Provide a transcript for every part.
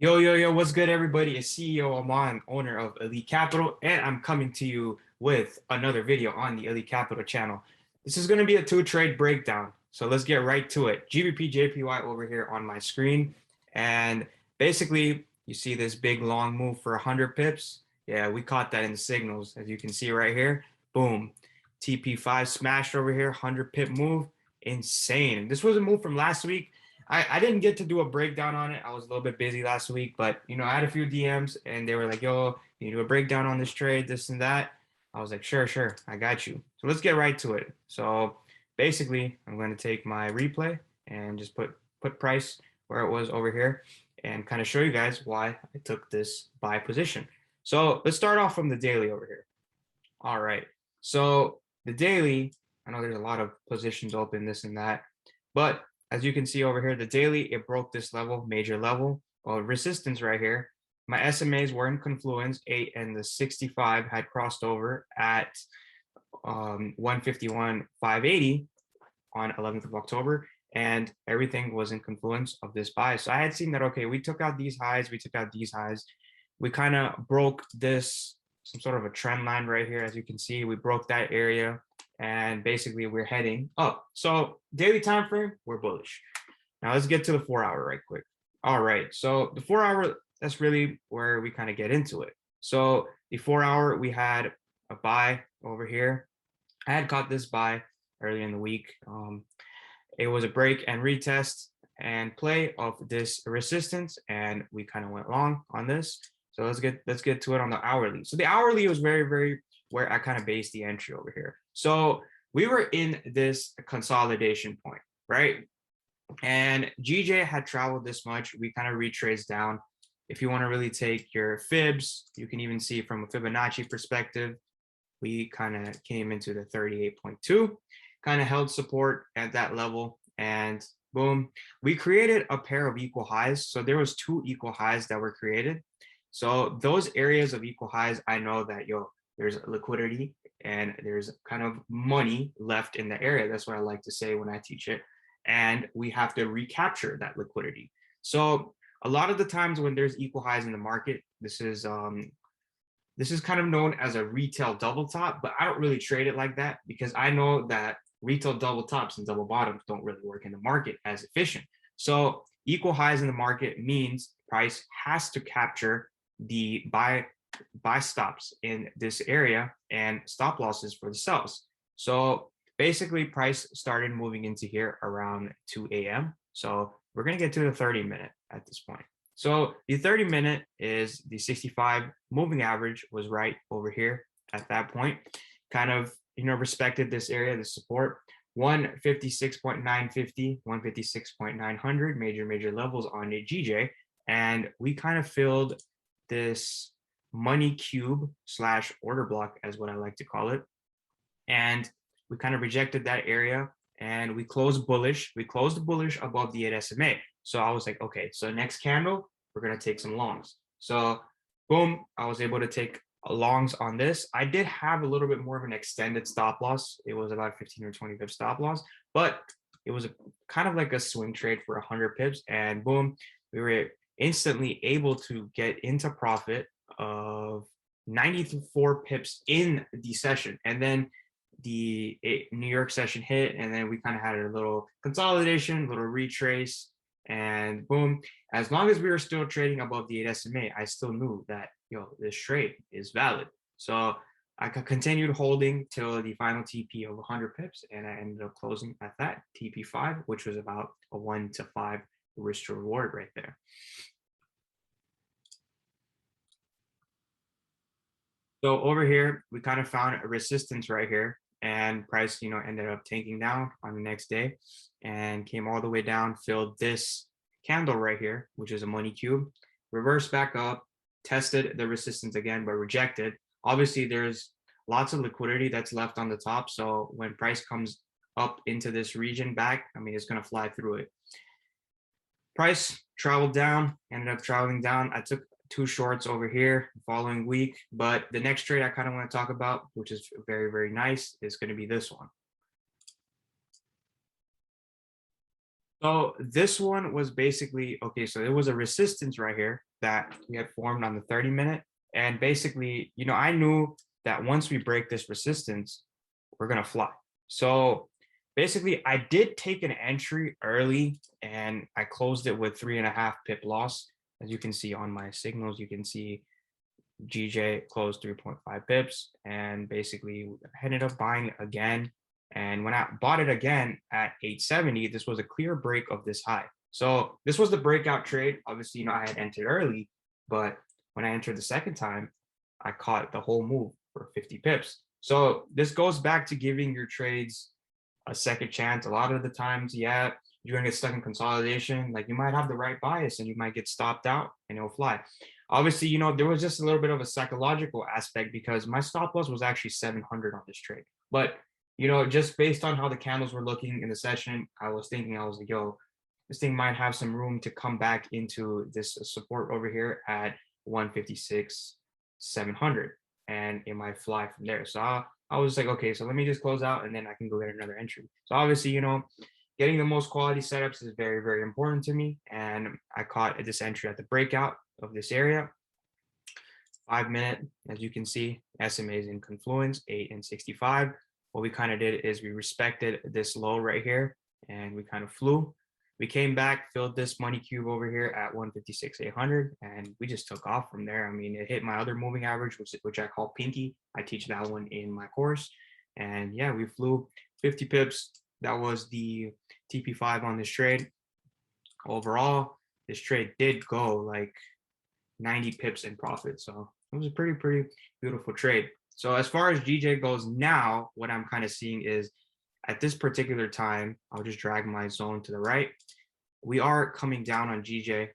Yo, yo, yo, what's good, everybody? It's CEO Aman, owner of Elite Capital, and I'm coming to you with another video on the Elite Capital channel. This is going to be a two-trade breakdown, so let's get right to it. GBPJPY over here on my screen, and basically, you see this big long move for 100 pips. Yeah, we caught that in the signals, as you can see right here. Boom. TP5 smashed over here, 100 pip move. Insane. This was a move from last week. I didn't get to do a breakdown on it. I was a little bit busy last week, but I had a few DMs and they were like, yo, you do a breakdown on this trade, this and that. I was like, sure, sure, I got you. So let's get right to it. So basically, I'm going to take my replay and just put price where it was over here and kind of show you guys why I took this buy position. So let's start off from the daily over here. All right. So the daily, I know there's a lot of positions open, this and that, but as you can see over here, the daily, it broke this level, major level, well, resistance right here. My SMAs were in confluence, 8 and the 65 had crossed over at 151,580 on 11th of October, and everything was in confluence of this buy. So I had seen that, okay, we took out these highs, we took out these highs. We kind of broke this, some sort of a trend line right here. As you can see, we broke that area and basically we're heading up. So daily time frame, we're bullish. Now let's get to the 4 hour right quick. All right, so the 4 hour, that's really where we kind of get into it. So the 4 hour, we had a buy over here. I had caught this buy early in the week. It was a break and retest and play of this resistance, and we kind of went long on this. So let's get to it on the hourly. So the hourly was very where I kind of based the entry over here. So we were in this consolidation point, right? And GJ had traveled this much. We kind of retraced down. If you want to really take your fibs, you can even see from a Fibonacci perspective, we kind of came into the 38.2, kind of held support at that level, and boom, we created a pair of equal highs. So there was two equal highs that were created. So those areas of equal highs, I know that there's liquidity and there's kind of money left in the area. That's what I like to say when I teach it. And we have to recapture that liquidity. So a lot of the times when there's equal highs in the market, this is kind of known as a retail double top, but I don't really trade it like that because I know that retail double tops and double bottoms don't really work in the market as efficient. So equal highs in the market means price has to capture the buy stops in this area and stop losses for the sells. So basically price started moving into here around 2 a.m. So we're going to get to the 30-minute at this point. So the 30-minute is the 65 moving average was right over here at that point. Kind of, respected this area, the support. 156.950, 156.900, major levels on a GJ. And we kind of filled this money cube slash order block, as what I like to call it. And we kind of rejected that area and we closed bullish. We closed bullish above the 8 SMA. So I was like, okay, so next candle, we're going to take some longs. So boom, I was able to take longs on this. I did have a little bit more of an extended stop loss. It was about 15 or 20 pip stop loss, but it was kind of like a swing trade for 100 pips. And boom, we were instantly able to get into profit of 94 pips in the session. And then the New York session hit, and then we kind of had a little consolidation, little retrace, and boom. As long as we were still trading above the 8 SMA, I still knew that this trade is valid. So I continued holding till the final TP of 100 pips, and I ended up closing at that TP5, which was about a 1 to 5 risk to reward right there. So over here, we kind of found a resistance right here, and price, ended up tanking down on the next day and came all the way down, filled this candle right here, which is a money cube, reversed back up, tested the resistance again, but rejected. Obviously, there's lots of liquidity that's left on the top. So when price comes up into this region back, I mean, it's going to fly through it. Price traveled down, ended up traveling down. I took two shorts over here the following week, but the next trade I kind of want to talk about, which is very nice, is going to be this one. So this one was basically, okay, so it was a resistance right here that we had formed on the 30-minute. And basically, I knew that once we break this resistance, we're going to fly. So basically, I did take an entry early and I closed it with 3.5 pip loss. As you can see on my signals, you can see GJ closed 3.5 pips, and basically I ended up buying again. And when I bought it again at 870, this was a clear break of this high. So this was the breakout trade. Obviously, I had entered early, but when I entered the second time, I caught the whole move for 50 pips. So this goes back to giving your trades a second chance. A lot of the times, yeah, you're gonna get stuck in consolidation. Like you might have the right bias and you might get stopped out and it'll fly. Obviously, there was just a little bit of a psychological aspect because my stop loss was actually 700 on this trade. But just based on how the candles were looking in the session, I was like, yo, this thing might have some room to come back into this support over here at 156, 700, and it might fly from there. So I was like, okay, so let me just close out and then I can go get another entry. So obviously, getting the most quality setups is very, very important to me. And I caught this entry at the breakout of this area. 5-minute, as you can see, SMAs in confluence, 8 and 65. What we kind of did is we respected this low right here and we kind of flew. We came back, filled this money cube over here at 156, 800, and we just took off from there. I mean, it hit my other moving average, which I call Pinky. I teach that one in my course. And yeah, we flew 50 pips. That was the TP5 on this trade. Overall, this trade did go like 90 pips in profit. So it was a pretty beautiful trade. So as far as GJ goes now, what I'm kind of seeing is at this particular time, I'll just drag my zone to the right. We are coming down on GJ,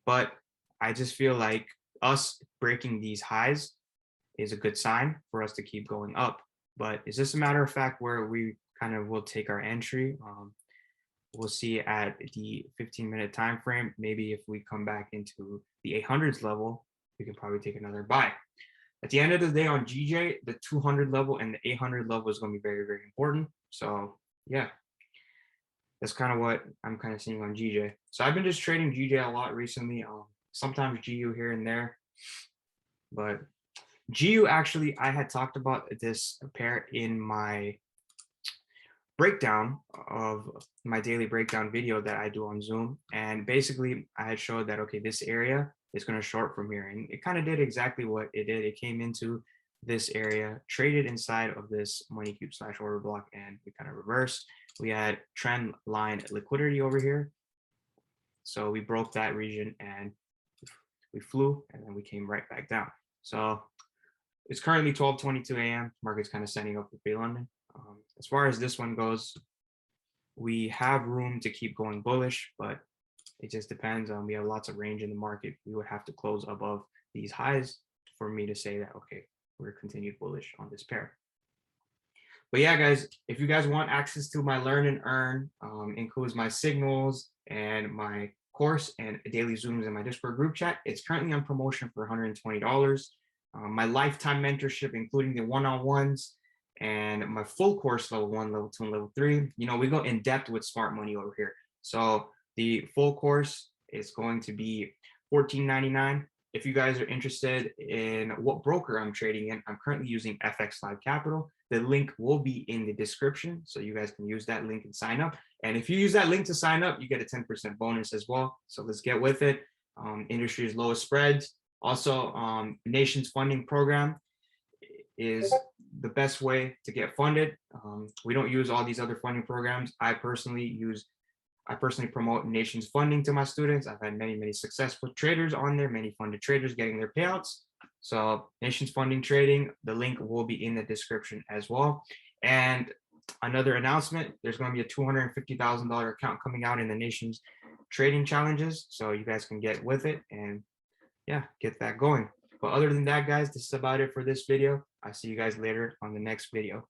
but I just feel like us breaking these highs is a good sign for us to keep going up. But is this a matter of fact where we kind of will take our entry? We'll see at the 15-minute time frame. Maybe if we come back into the 800s level, we can probably take another buy. At the end of the day on GJ, the 200 level and the 800 level is going to be very, very important. So yeah, that's kind of what I'm kind of seeing on GJ. So I've been just trading GJ a lot recently. Sometimes GU here and there, but GU actually, I had talked about this pair in my breakdown of my daily breakdown video that I do on Zoom. And basically I had showed that, okay, this area is going to short from here. And it kind of did exactly what it did. It came into this area, traded inside of this money cube / order block, and we kind of reversed. We had trend line liquidity over here. So we broke that region and we flew and then we came right back down. So it's currently 12:22 a.m. Market's kind of setting up for pre-London. As far as this one goes, we have room to keep going bullish, but it just depends on, we have lots of range in the market. We would have to close above these highs for me to say that, okay, we're continued bullish on this pair. But yeah, guys, if you guys want access to my Learn and Earn, includes my signals and my course and daily Zooms in my Discord group chat, it's currently on promotion for $120. My lifetime mentorship, including the one-on-ones, and my full course, level 1, level 2, and level 3, we go in depth with smart money over here. So the full course is going to be $14.99. If you guys are interested in what broker I'm trading in, I'm currently using FX Live Capital. The link will be in the description, so you guys can use that link and sign up. And if you use that link to sign up, you get a 10% bonus as well. So let's get with it. Industry's lowest spreads. Also, Nation's funding program is the best way to get funded. We don't use all these other funding programs. I personally promote Nation's funding to my students. I've had many successful traders on there, many funded traders getting their payouts. So Nation's funding trading, the link will be in the description as well. And another announcement, there's going to be a $250,000 account coming out in the Nation's trading challenges. So you guys can get with it and yeah, get that going. But other than that, guys, this is about it for this video. I'll see you guys later on the next video.